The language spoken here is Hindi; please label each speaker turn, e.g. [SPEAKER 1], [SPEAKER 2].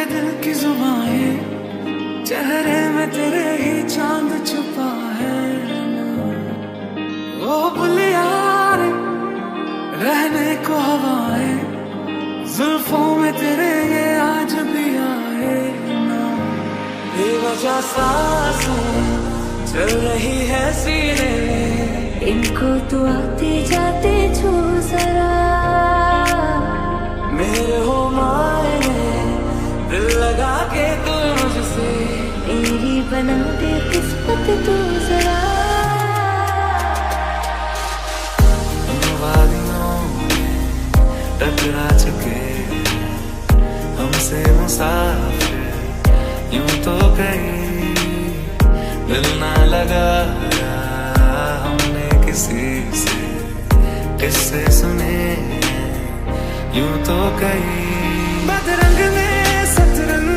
[SPEAKER 1] दिल की जुबाएं चेहरे में तेरे ही चांद छुपा है। वो बुलिया रे रहने को हवाएं जुल्फों में तेरे ये आज भी आए ना। बेवजह सांसें चल रही है सीने में,
[SPEAKER 2] इनको तू आते जाते छू जरा।
[SPEAKER 1] मेरे हो मायने दिल लगा के तू मुझसे,
[SPEAKER 2] मेरी बना दे किस्मत तू जरा।
[SPEAKER 1] वादियों में टकरा चुके हमसे मुसाफिर यूं तो कहीं दिल ना लगाया हमने किसी से, किससे सुने यूं तो कहीं बदरंग में सतरंग